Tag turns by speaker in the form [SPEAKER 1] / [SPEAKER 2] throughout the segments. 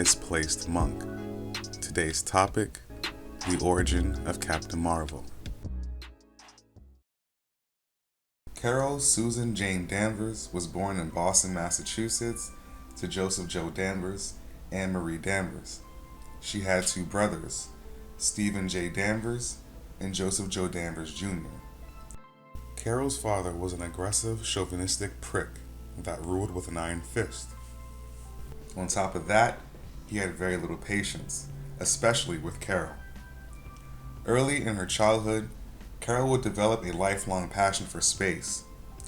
[SPEAKER 1] misplaced monk. Today's topic, the origin of Captain Marvel. Carol Susan Jane Danvers was born in Boston, Massachusetts to Joseph Joe Danvers and Marie Danvers. She had two brothers, Stephen J. Danvers and Joseph Joe Danvers Jr. Carol's father was an aggressive, chauvinistic prick that ruled with an iron fist. On top of that, he had very little patience, especially with Carol. Early in her childhood, Carol would develop a lifelong passion for space.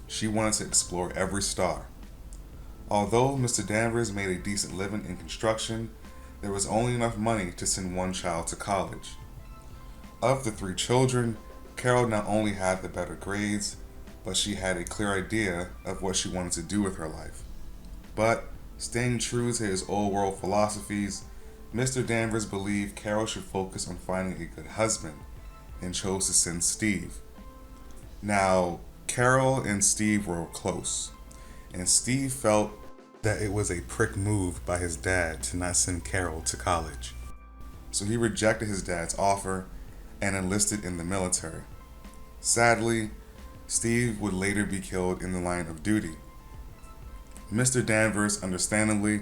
[SPEAKER 1] She wanted to explore every star. Although Mr. Danvers made a decent living in construction, there was only enough money to send one child to college. Of the three children, Carol not only had the better grades, but she had a clear idea of what she wanted to do with her life. But, staying true to his old world philosophies, Mr. Danvers believed Carol should focus on finding a good husband and chose to send Steve. Now, Carol and Steve were close, and Steve felt that it was a prick move by his dad to not send Carol to college. So he rejected his dad's offer and enlisted in the military. Sadly, Steve would later be killed in the line of duty. Mr. Danvers, understandably,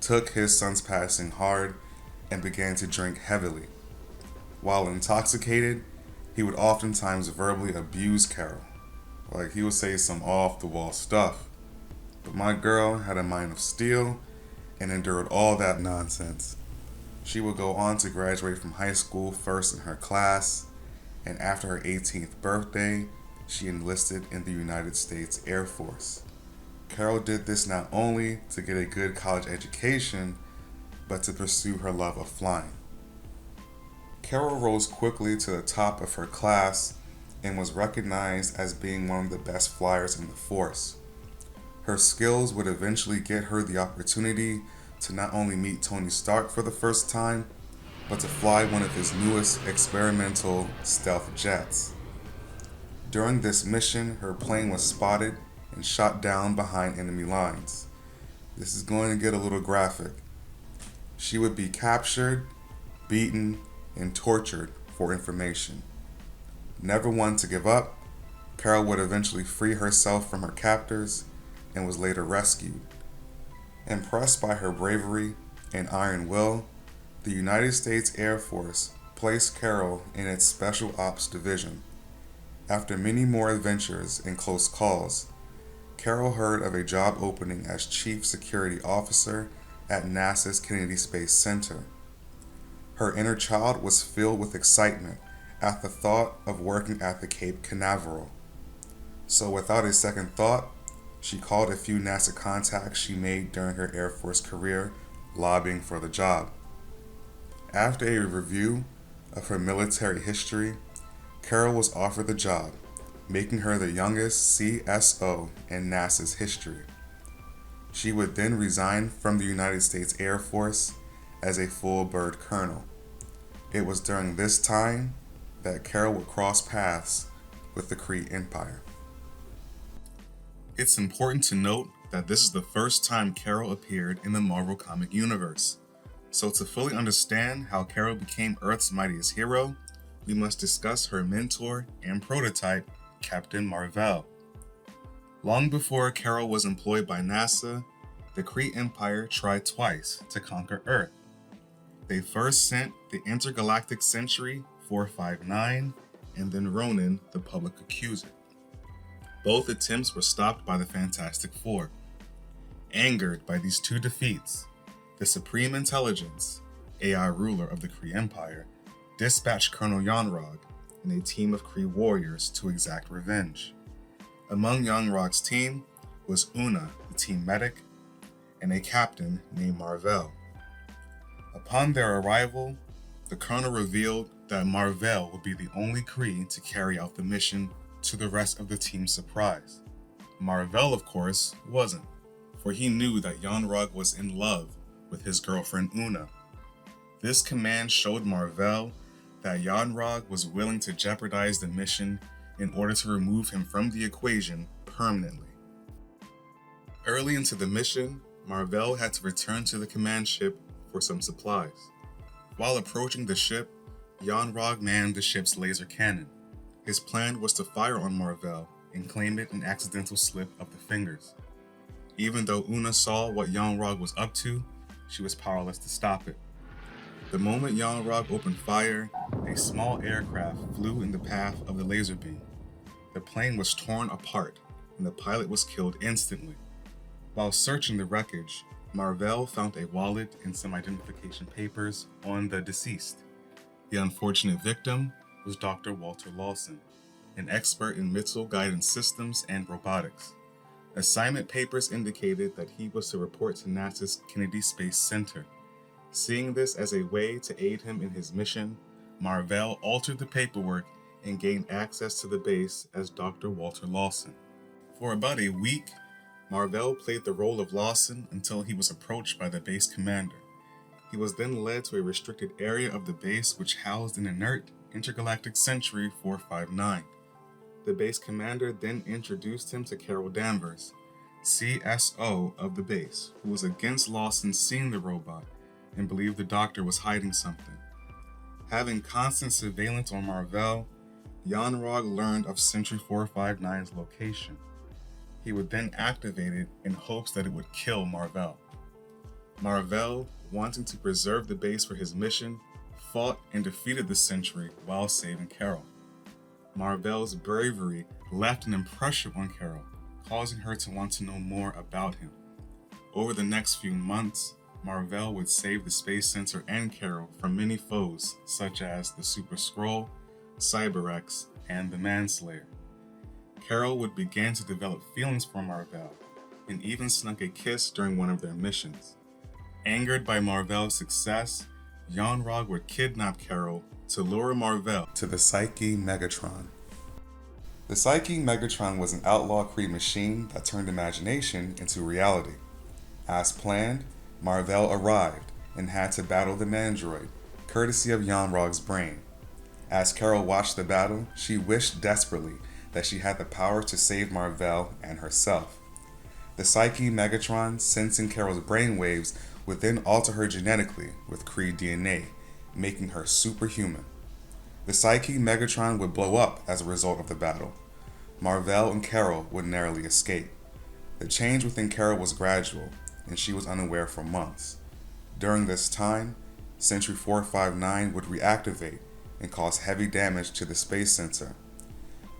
[SPEAKER 1] took his son's passing hard and began to drink heavily. While intoxicated, he would oftentimes verbally abuse Carol. Like, he would say some off-the-wall stuff. But my girl had a mind of steel and endured all that nonsense. She would go on to graduate from high school first in her class, and after her 18th birthday, she enlisted in the United States Air Force. Carol did this not only to get a good college education, but to pursue her love of flying. Carol rose quickly to the top of her class and was recognized as being one of the best flyers in the force. Her skills would eventually get her the opportunity to not only meet Tony Stark for the first time, but to fly one of his newest experimental stealth jets. During this mission, her plane was spotted and shot down behind enemy lines. This is going to get a little graphic. She would be captured, beaten, and tortured for information. Never one to give up, Carol would eventually free herself from her captors and was later rescued. Impressed by her bravery and iron will, the United States Air Force placed Carol in its Special Ops Division. After many more adventures and close calls, Carol heard of a job opening as Chief Security Officer at NASA's Kennedy Space Center. Her inner child was filled with excitement at the thought of working at the Cape Canaveral. So without a second thought, she called a few NASA contacts she made during her Air Force career, lobbying for the job. After a review of her military history, Carol was offered the job, making her the youngest CSO in NASA's history. She would then resign from the United States Air Force as a full bird colonel. It was during this time that Carol would cross paths with the Kree Empire. It's important to note that this is the first time Carol appeared in the Marvel comic universe. So to fully understand how Carol became Earth's mightiest hero, we must discuss her mentor and prototype, Captain Marvel. Long before Carol was employed by NASA, the Kree Empire tried twice to conquer Earth. They first sent the Intergalactic Sentry 459 and then Ronan, the Public Accuser. Both attempts were stopped by the Fantastic Four. Angered by these two defeats, the Supreme Intelligence, AI ruler of the Kree Empire, dispatched Colonel Yonrog and a team of Kree warriors to exact revenge. Among Yonrog's team was Una, the team medic, and a captain named Marvel. Upon their arrival, the colonel revealed that Marvel would be the only Kree to carry out the mission, to the rest of the team's surprise. Marvel, of course, wasn't, for he knew that Yonrog was in love with his girlfriend Una. This command showed Marvel that Yonrog was willing to jeopardize the mission in order to remove him from the equation permanently. Early into the mission, Marvel had to return to the command ship for some supplies. While approaching the ship, Yon-Rogg manned the ship's laser cannon. His plan was to fire on Mar-Vell and claim it an accidental slip of the fingers. Even though Una saw what Yon-Rogg was up to, she was powerless to stop it. The moment Yon-Rogg opened fire, a small aircraft flew in the path of the laser beam. The plane was torn apart, and the pilot was killed instantly. While searching the wreckage, Mar-Vell found a wallet and some identification papers on the deceased. The unfortunate victim was Dr. Walter Lawson, an expert in missile guidance systems and robotics. Assignment papers indicated that he was to report to NASA's Kennedy Space Center. Seeing this as a way to aid him in his mission, Mar-Vell altered the paperwork and gained access to the base as Dr. Walter Lawson. For about a week, Mar-Vell played the role of Lawson until he was approached by the base commander. He was then led to a restricted area of the base which housed an inert intergalactic Century 459. The base commander then introduced him to Carol Danvers, CSO of the base, who was against Lawson seeing the robot and believed the doctor was hiding something. Having constant surveillance on Mar-Vell, Yon-Rogg learned of Century 459's location. He would then activate it in hopes that it would kill Mar-Vell. Mar-Vell, wanting to preserve the base for his mission, fought and defeated the Century while saving Carol. Mar-Vell's bravery left an impression on Carol, causing her to want to know more about him. Over the next few months, Mar-Vell would save the Space Center and Carol from many foes such as the Super Skrull, Cyber-X, and the Manslayer. Carol would begin to develop feelings for Mar-Vell and even snuck a kiss during one of their missions. Angered by Mar-Vell's success, Yon-Rogg would kidnap Carol to lure Mar-Vell to the Psyche Megatron. The Psyche Megatron was an outlaw Kree machine that turned imagination into reality. As planned, Mar-Vell arrived and had to battle the Mandroid, courtesy of Yon-Rogg's brain. As Carol watched the battle, she wished desperately that she had the power to save Mar-Vell and herself. The Psyche Megatron, sensing Carol's brainwaves, would then alter her genetically with Kree DNA, making her superhuman. The Psyche Megatron would blow up as a result of the battle. Mar-Vell and Carol would narrowly escape. The change within Carol was gradual, and she was unaware for months. During this time, Century 459 would reactivate and cause heavy damage to the Space Center.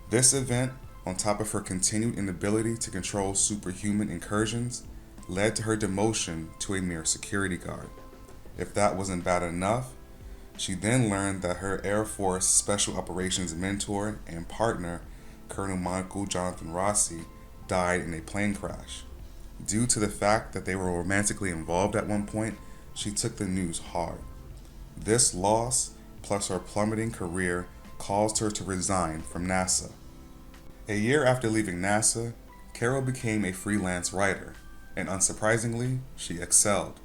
[SPEAKER 1] This event, on top of her continued inability to control superhuman incursions, led to her demotion to a mere security guard. If that wasn't bad enough, she then learned that her Air Force Special Operations mentor and partner, Colonel Michael Jonathan Rossi, died in a plane crash. Due to the fact that they were romantically involved at one point, she took the news hard. This loss, plus her plummeting career, caused her to resign from NASA. A year after leaving NASA, Carol became a freelance writer, and unsurprisingly, she excelled.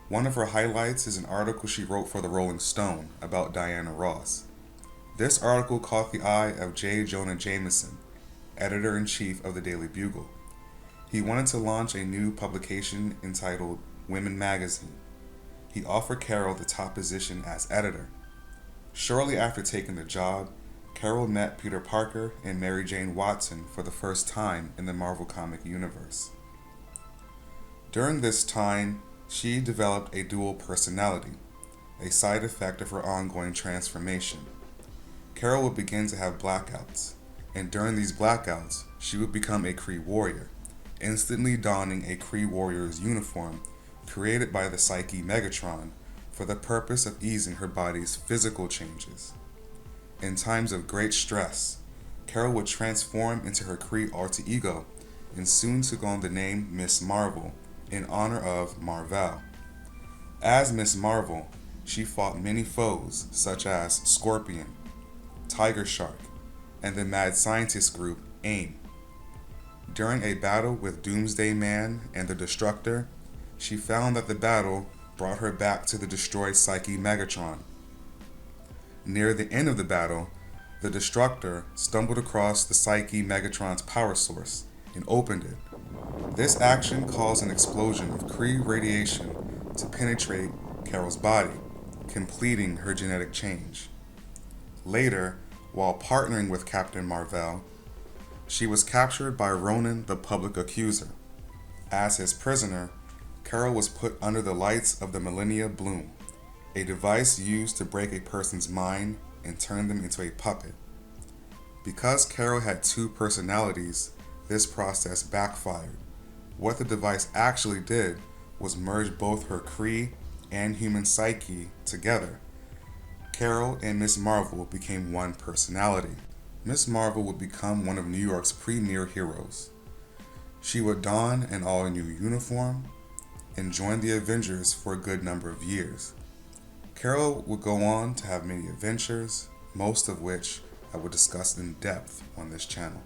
[SPEAKER 1] One of her highlights is an article she wrote for the Rolling Stone about Diana Ross. This article caught the eye of J. Jonah Jameson, editor-in-chief of the Daily Bugle. He wanted to launch a new publication entitled Women Magazine. He offered Carol the top position as editor. Shortly after taking the job, Carol met Peter Parker and Mary Jane Watson for the first time in the Marvel comic universe. During this time, she developed a dual personality, a side effect of her ongoing transformation. Carol would begin to have blackouts, and during these blackouts, she would become a Kree warrior, instantly donning a Kree warrior's uniform created by the Psyche Megatron for the purpose of easing her body's physical changes. In times of great stress, Carol would transform into her Kree alter ego and soon took on the name Miss Marvel in honor of Mar-Vell. As Miss Marvel, she fought many foes such as Scorpion, Tiger Shark, and the mad scientist group AIM. During a battle with Doomsday Man and the Destructor, she found that the battle brought her back to the destroyed Psyche Megatron. Near the end of the battle, the Destructor stumbled across the Psyche Megatron's power source and opened it. This action caused an explosion of Kree radiation to penetrate Carol's body, completing her genetic change. Later, while partnering with Captain Marvel, she was captured by Ronan the Public Accuser. As his prisoner, Carol was put under the lights of the Millennia Bloom, a device used to break a person's mind and turn them into a puppet. Because Carol had two personalities, this process backfired. What the device actually did was merge both her Kree and human psyche together. Carol and Miss Marvel became one personality. Miss Marvel would become one of New York's premier heroes. She would don an all-new uniform and join the Avengers for a good number of years. Carol would go on to have many adventures, most of which I will discuss in depth on this channel.